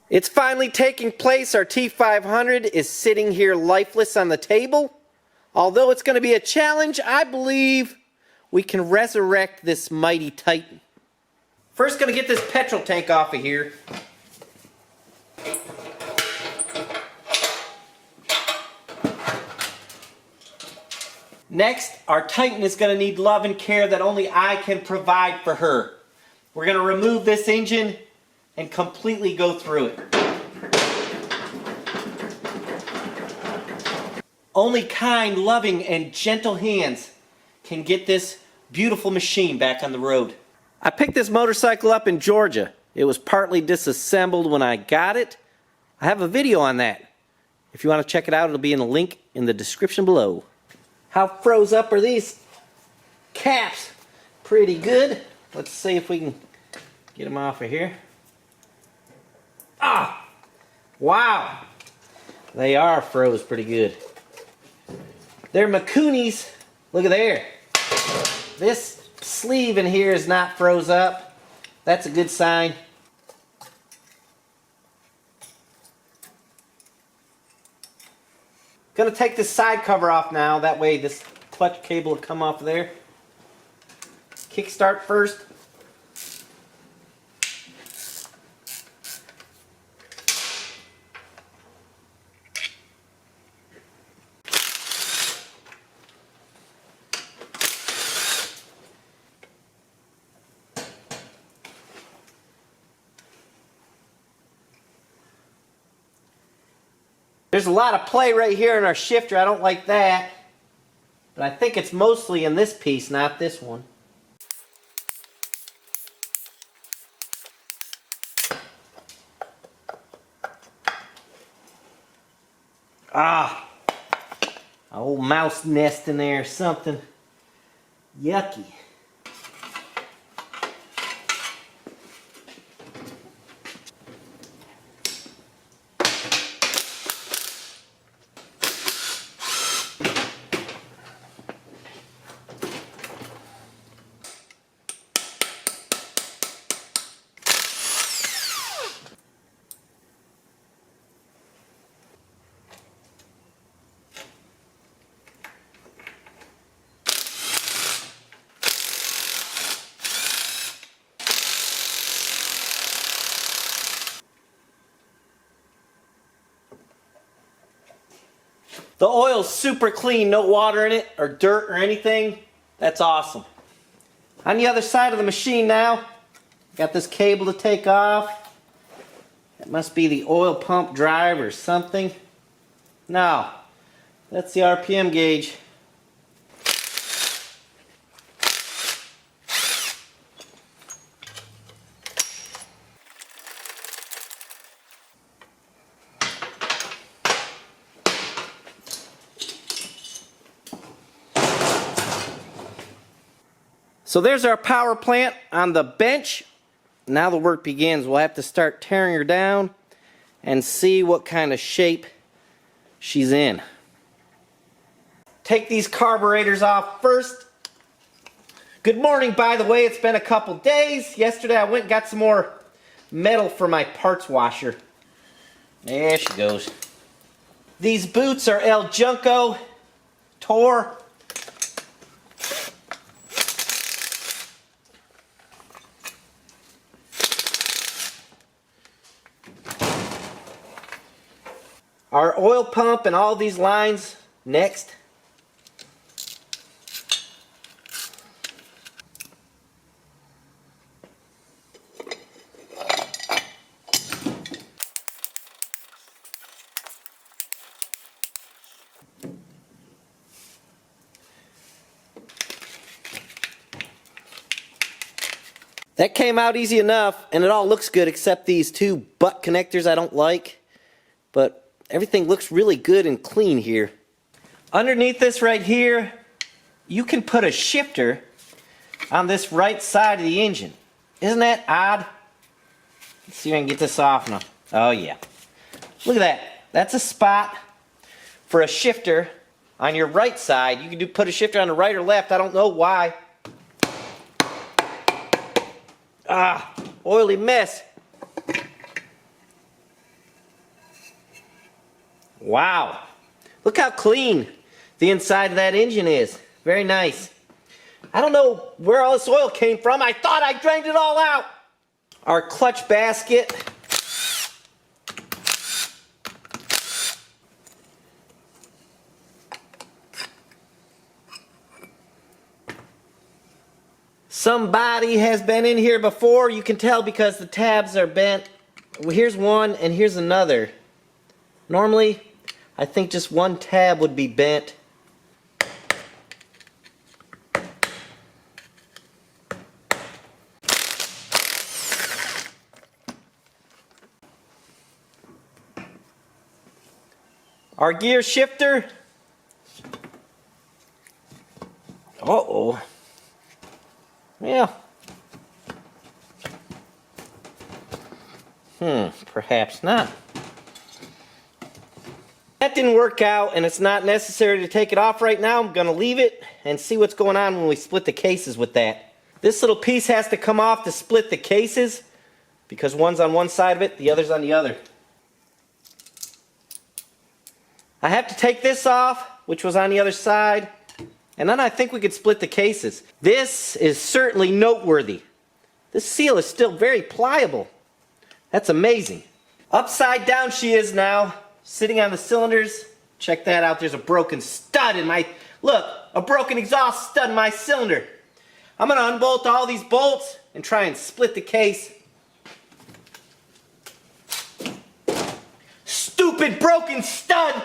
It's finally taking place. Our T500 is sitting here lifeless on the table. Although it's going to be a challenge, I believe we can resurrect this mighty Titan. First, going to get this petrol tank off of here. Next, our Titan is going to need love and care that only I can provide for her. We're going to remove this engine and completely go through it. Only kind, loving, and gentle hands can get this beautiful machine back on the road. I picked this motorcycle up in Georgia. It was partly disassembled when I got it. I have a video on that. If you want to check it out, it'll be in the link in the description below. How froze up are these caps? Pretty good. Let's see if we can get them off of here. Ah! Wow! They are froze pretty good. They're Mikunis. Look at there. This sleeve in here is not froze up. That's a good sign. Gonna take this side cover off now. That way this clutch cable will come off there. Kickstart first. There's a lot of play right here in our shifter. I don't like that. But I think it's mostly in this piece, not this one. Ah! An old mouse nest in there or something. Yucky. The oil's super clean, no water in it or dirt or anything. That's awesome. On the other side of the machine now, got this cable to take off. That must be the oil pump drive or something. No, that's the RPM gauge. So there's our power plant on the bench. Now the work begins. We'll have to start tearing her down and see what kind of shape she's in. Take these carburetors off first. Good morning, by the way. It's been a couple days. Yesterday I went and got some more metal for my parts washer. There she goes. These boots are El Junco Tour. Our oil pump and all these lines next. That came out easy enough, and it all looks good except these two butt connectors I don't like. But everything looks really good and clean here. Underneath this right here, you can put a shifter on this right side of the engine. Isn't that odd? Let's see if I can get this off now. Oh yeah. Look at that. That's a spot for a shifter on your right side. You can put a shifter on the right or left. I don't know why. Ah, oily mess. Wow. Look how clean the inside of that engine is. Very nice. I don't know where all this oil came from. I thought I drained it all out. Our clutch basket. Somebody has been in here before. You can tell because the tabs are bent. Well, here's one and here's another. Normally, I think just one tab would be bent. Our gear shifter. Uh-oh. Yeah. Perhaps not. That didn't work out, and it's not necessary to take it off right now. I'm going to leave it and see what's going on when we split the cases with that. This little piece has to come off to split the cases because one's on one side of it, the other's on the other. I have to take this off, which was on the other side, and then I think we could split the cases. This is certainly noteworthy. This seal is still very pliable. That's amazing. Upside down she is now, sitting on the cylinders. Check that out, there's a broken stud in my, look, a broken exhaust stud in my cylinder. I'm going to unbolt all these bolts and try and split the case. Stupid broken stud!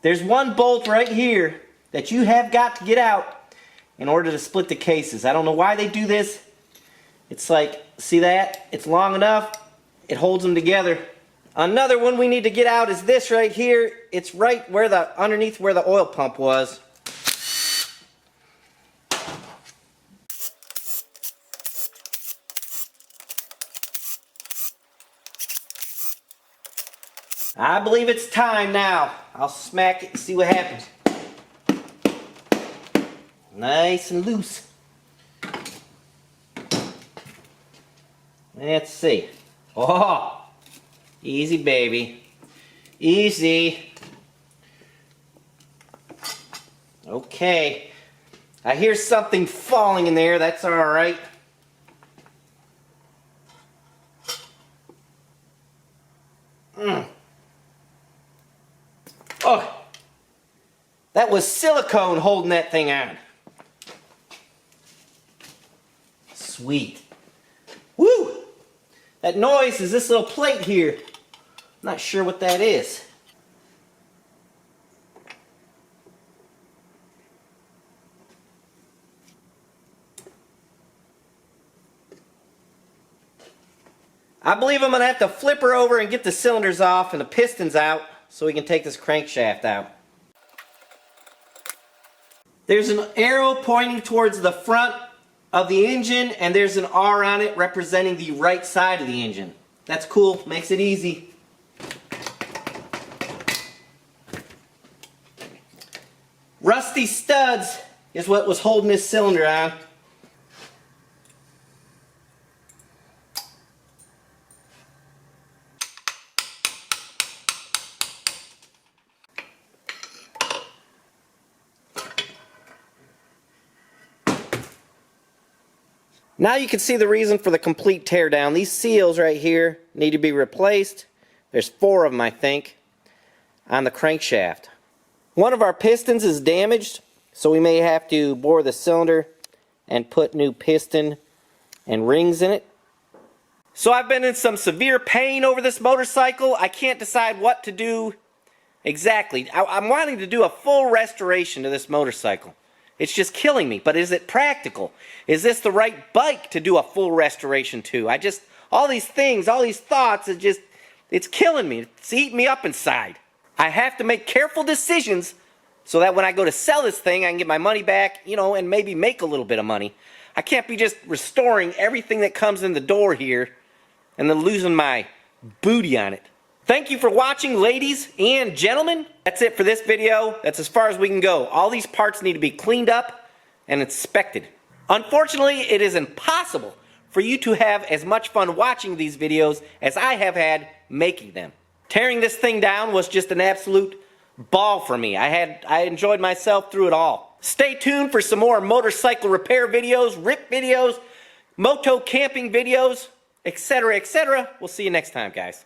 There's one bolt right here that you have got to get out in order to split the cases. I don't know why they do this. It's like, see that? It's long enough. It holds them together. Another one we need to get out is this right here. It's right where underneath where the oil pump was. I believe it's time now. I'll smack it and see what happens. Nice and loose. Let's see. Oh, easy baby. Easy. Okay. I hear something falling in there. That's all right. Oh, that was silicone holding that thing on. Sweet. Woo! That noise is this little plate here. I'm not sure what that is. I believe I'm going to have to flip her over and get the cylinders off and the pistons out so we can take this crankshaft out. There's an arrow pointing towards the front of the engine, and there's an R on it representing the right side of the engine. That's cool, makes it easy. Rusty studs is what was holding this cylinder on. Now you can see the reason for the complete teardown. These seals right here need to be replaced. There's 4 of them, I think, on the crankshaft. One of our pistons is damaged, so we may have to bore the cylinder and put new piston and rings in it. So I've been in some severe pain over this motorcycle. I can't decide what to do exactly. I'm wanting to do a full restoration to this motorcycle. It's just killing me. But is it practical? Is this the right bike to do a full restoration to? All these things, all these thoughts, it's killing me. It's eating me up inside. I have to make careful decisions so that when I go to sell this thing, I can get my money back, you know, and maybe make a little bit of money. I can't be just restoring everything that comes in the door here and then losing my booty on it. Thank you for watching, ladies and gentlemen. That's it for this video. That's as far as we can go. All these parts need to be cleaned up and inspected. Unfortunately, it is impossible for you to have as much fun watching these videos as I have had making them. Tearing this thing down was just an absolute ball for me. I enjoyed myself through it all. Stay tuned for some more motorcycle repair videos, rip videos, moto camping videos, etc., etc. We'll see you next time, guys.